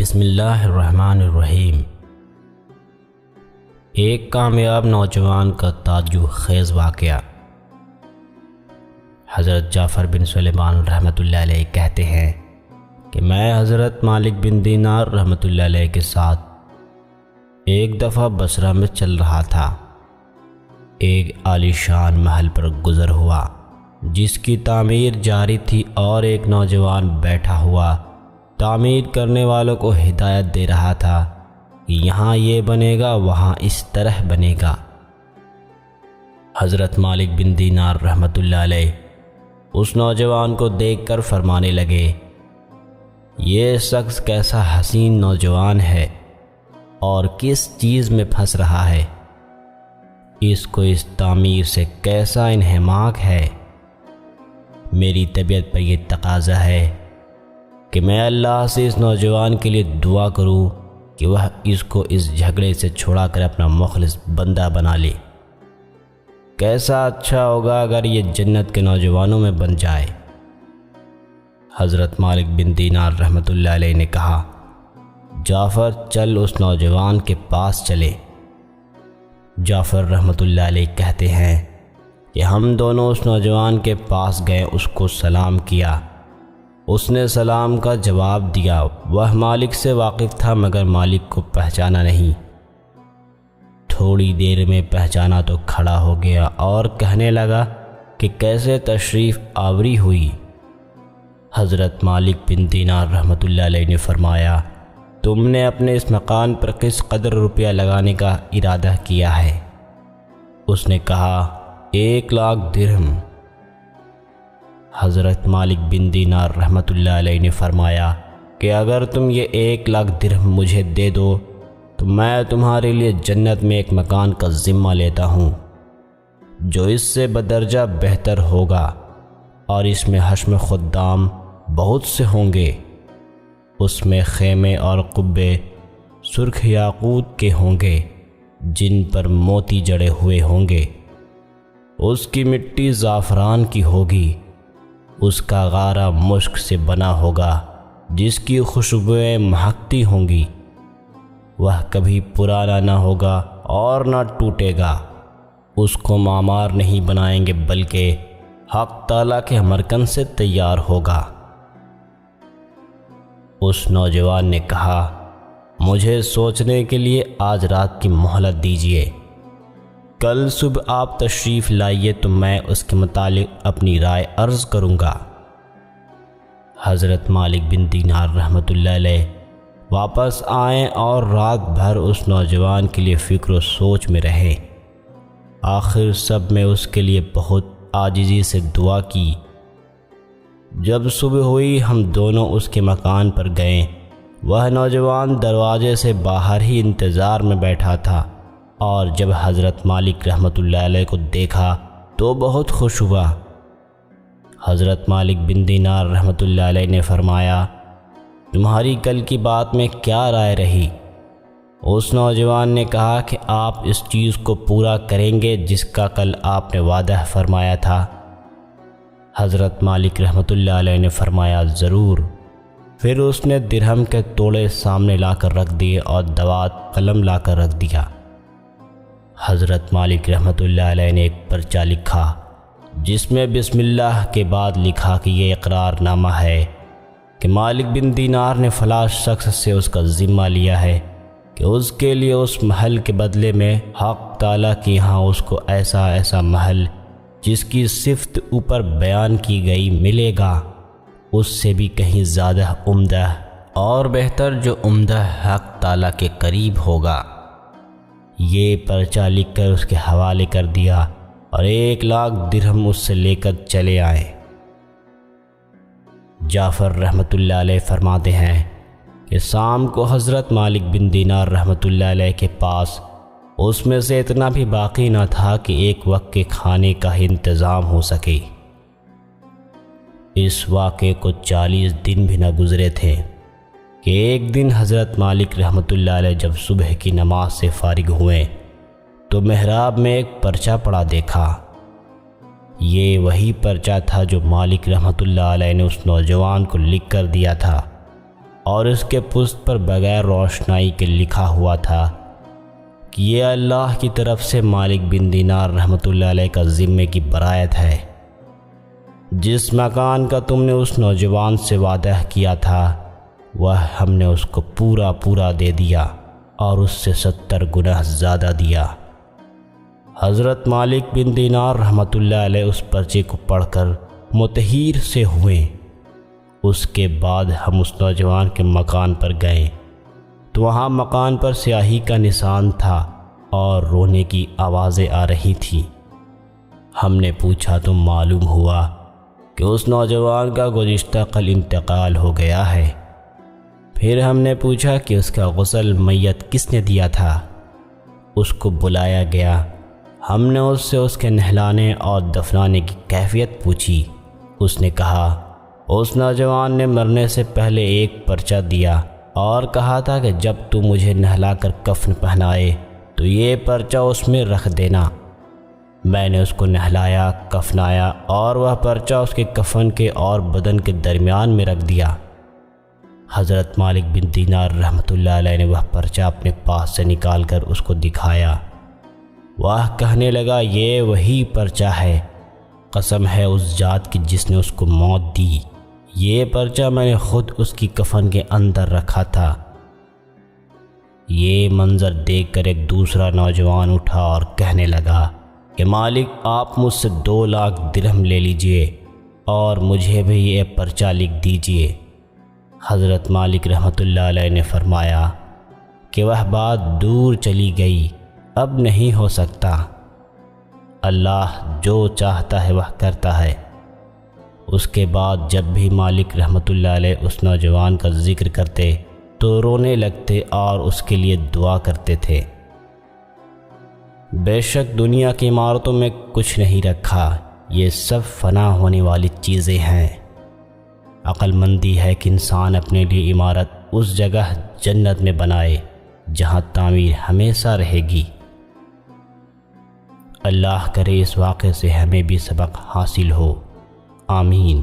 بسم اللہ الرحمن الرحیم۔ ایک کامیاب نوجوان کا تعجب خیز واقعہ۔ حضرت جعفر بن سلیمان رحمۃ اللہ علیہ کہتے ہیں کہ میں حضرت مالک بن دینار رحمۃ اللہ علیہ کے ساتھ ایک دفعہ بصرہ میں چل رہا تھا۔ ایک عالی شان محل پر گزر ہوا جس کی تعمیر جاری تھی اور ایک نوجوان بیٹھا ہوا تعمیر کرنے والوں کو ہدایت دے رہا تھا کہ یہاں یہ بنے گا، وہاں اس طرح بنے گا۔ حضرت مالک بن دینار رحمۃ اللہ علیہ اس نوجوان کو دیکھ کر فرمانے لگے، یہ شخص کیسا حسین نوجوان ہے اور کس چیز میں پھنس رہا ہے، اس کو اس تعمیر سے کیسا انہماک ہے۔ میری طبیعت پر یہ تقاضا ہے کہ میں اللہ سے اس نوجوان کے لیے دعا کروں کہ وہ اس کو اس جھگڑے سے چھڑا کر اپنا مخلص بندہ بنا لے۔ کیسا اچھا ہوگا اگر یہ جنت کے نوجوانوں میں بن جائے۔ حضرت مالک بن دینار رحمۃ اللہ علیہ نے کہا، جعفر چل اس نوجوان کے پاس چلے۔ جعفر رحمۃ اللہ علیہ کہتے ہیں کہ ہم دونوں اس نوجوان کے پاس گئے، اس کو سلام کیا۔ اس نے سلام کا جواب دیا۔ وہ مالک سے واقف تھا مگر مالک کو پہچانا نہیں۔ تھوڑی دیر میں پہچانا تو کھڑا ہو گیا اور کہنے لگا کہ کیسے تشریف آوری ہوئی۔ حضرت مالک بن دینار رحمۃ اللہ علیہ نے فرمایا، تم نے اپنے اس مکان پر کس قدر روپیہ لگانے کا ارادہ کیا ہے؟ اس نے کہا، 1,00,000 درہم۔ حضرت مالک بن دینار رحمۃ اللہ علیہ نے فرمایا کہ اگر تم یہ 1,00,000 درہم مجھے دے دو تو میں تمہارے لیے جنت میں ایک مکان کا ذمہ لیتا ہوں جو اس سے بدرجہ بہتر ہوگا، اور اس میں حشم خدام بہت سے ہوں گے۔ اس میں خیمے اور قبے سرخ یاقوت کے ہوں گے جن پر موتی جڑے ہوئے ہوں گے۔ اس کی مٹی زعفران کی ہوگی، اس کا غارہ مشک سے بنا ہوگا جس کی خوشبوئیں مہکتی ہوں گی۔ وہ کبھی پرانا نہ ہوگا اور نہ ٹوٹے گا۔ اس کو معمار نہیں بنائیں گے بلکہ حق تعالیٰ کے مرکن سے تیار ہوگا۔ اس نوجوان نے کہا، مجھے سوچنے کے لیے آج رات کی مہلت دیجیے، کل صبح آپ تشریف لائیے تو میں اس کے متعلق اپنی رائے عرض کروں گا۔ حضرت مالک بن دینار رحمۃ اللہ علیہ واپس آئیں اور رات بھر اس نوجوان کے لیے فکر و سوچ میں رہے۔ آخر سب میں اس کے لیے بہت عاجزی سے دعا کی۔ جب صبح ہوئی ہم دونوں اس کے مکان پر گئے۔ وہ نوجوان دروازے سے باہر ہی انتظار میں بیٹھا تھا، اور جب حضرت مالک رحمۃ اللہ علیہ کو دیکھا تو بہت خوش ہوا۔ حضرت مالک بن دینار رحمۃ اللہ علیہ نے فرمایا، تمہاری کل کی بات میں کیا رائے رہی؟ اس نوجوان نے کہا کہ آپ اس چیز کو پورا کریں گے جس کا کل آپ نے وعدہ فرمایا تھا۔ حضرت مالک رحمۃ اللہ علیہ نے فرمایا، ضرور۔ پھر اس نے درہم کے توڑے سامنے لا کر رکھ دیے اور دوات قلم لا کر رکھ دیا۔ حضرت مالک رحمۃ اللہ علیہ نے ایک پرچہ لکھا جس میں بسم اللہ کے بعد لکھا کہ یہ اقرار نامہ ہے کہ مالک بن دینار نے فلاں شخص سے اس کا ذمہ لیا ہے کہ اس کے لیے اس محل کے بدلے میں حق تعالیٰ کی یہاں اس کو ایسا محل جس کی صفت اوپر بیان کی گئی ملے گا، اس سے بھی کہیں زیادہ عمدہ اور بہتر جو عمدہ حق تعالیٰ کے قریب ہوگا۔ یہ پرچہ لکھ کر اس کے حوالے کر دیا اور 1,00,000 درہم اس سے لے کر چلے آئے۔ جعفر رحمۃ اللہ علیہ فرماتے ہیں کہ شام کو حضرت مالک بن دینار رحمۃ اللہ علیہ کے پاس اس میں سے اتنا بھی باقی نہ تھا کہ ایک وقت کے کھانے کا انتظام ہو سکے۔ اس واقعے کو 40 دن بھی نہ گزرے تھے کہ ایک دن حضرت مالک رحمۃ اللہ علیہ جب صبح کی نماز سے فارغ ہوئے تو محراب میں ایک پرچہ پڑا دیکھا۔ یہ وہی پرچہ تھا جو مالک رحمۃ اللہ علیہ نے اس نوجوان کو لکھ کر دیا تھا۔ اور اس کے پشت پر بغیر روشنائی کے لکھا ہوا تھا کہ یہ اللہ کی طرف سے مالک بن دینار رحمۃ اللہ علیہ کا ذمے کی برایت ہے۔ جس مکان کا تم نے اس نوجوان سے وعدہ کیا تھا وہ ہم نے اس کو پورا دے دیا اور اس سے 70 گنا زیادہ دیا۔ حضرت مالک بن دینار رحمۃ اللہ علیہ اس پرچے کو پڑھ کر متحیر سے ہوئے۔ اس کے بعد ہم اس نوجوان کے مکان پر گئے تو وہاں مکان پر سیاہی کا نشان تھا اور رونے کی آوازیں آ رہی تھیں۔ ہم نے پوچھا تو معلوم ہوا کہ اس نوجوان کا گزشتہ کل انتقال ہو گیا ہے۔ پھر ہم نے پوچھا کہ اس کا غسل میت کس نے دیا تھا؟ اس کو بلایا گیا۔ ہم نے اس سے اس کے نہلانے اور دفنانے کی کیفیت پوچھی۔ اس نے کہا اس نوجوان نے مرنے سے پہلے ایک پرچہ دیا اور کہا تھا کہ جب تو مجھے نہلا کر کفن پہنائے تو یہ پرچہ اس میں رکھ دینا۔ میں نے اس کو نہلایا، کفنایا اور وہ پرچہ اس کے کفن کے اور بدن کے درمیان میں رکھ دیا۔ حضرت مالک بن دینار رحمۃ اللہ علیہ نے وہ پرچہ اپنے پاس سے نکال کر اس کو دکھایا۔ وہ کہنے لگا یہ وہی پرچہ ہے، قسم ہے اس ذات کی جس نے اس کو موت دی، یہ پرچہ میں نے خود اس کی کفن کے اندر رکھا تھا۔ یہ منظر دیکھ کر ایک دوسرا نوجوان اٹھا اور کہنے لگا کہ مالک آپ مجھ سے 2 لاکھ درہم لے لیجئے اور مجھے بھی یہ پرچہ لکھ دیجئے۔ حضرت مالک رحمۃ اللہ علیہ نے فرمایا کہ وہ بات دور چلی گئی، اب نہیں ہو سکتا، اللہ جو چاہتا ہے وہ کرتا ہے۔ اس کے بعد جب بھی مالک رحمۃ اللہ علیہ اس نوجوان کا ذکر کرتے تو رونے لگتے اور اس کے لیے دعا کرتے تھے۔ بے شک دنیا کی عمارتوں میں کچھ نہیں رکھا، یہ سب فنا ہونے والی چیزیں ہیں۔ عقل مندی ہے کہ انسان اپنے لیے عمارت اس جگہ جنت میں بنائے جہاں تعمیر ہمیشہ رہے گی۔ اللہ کرے اس واقعے سے ہمیں بھی سبق حاصل ہو، آمین۔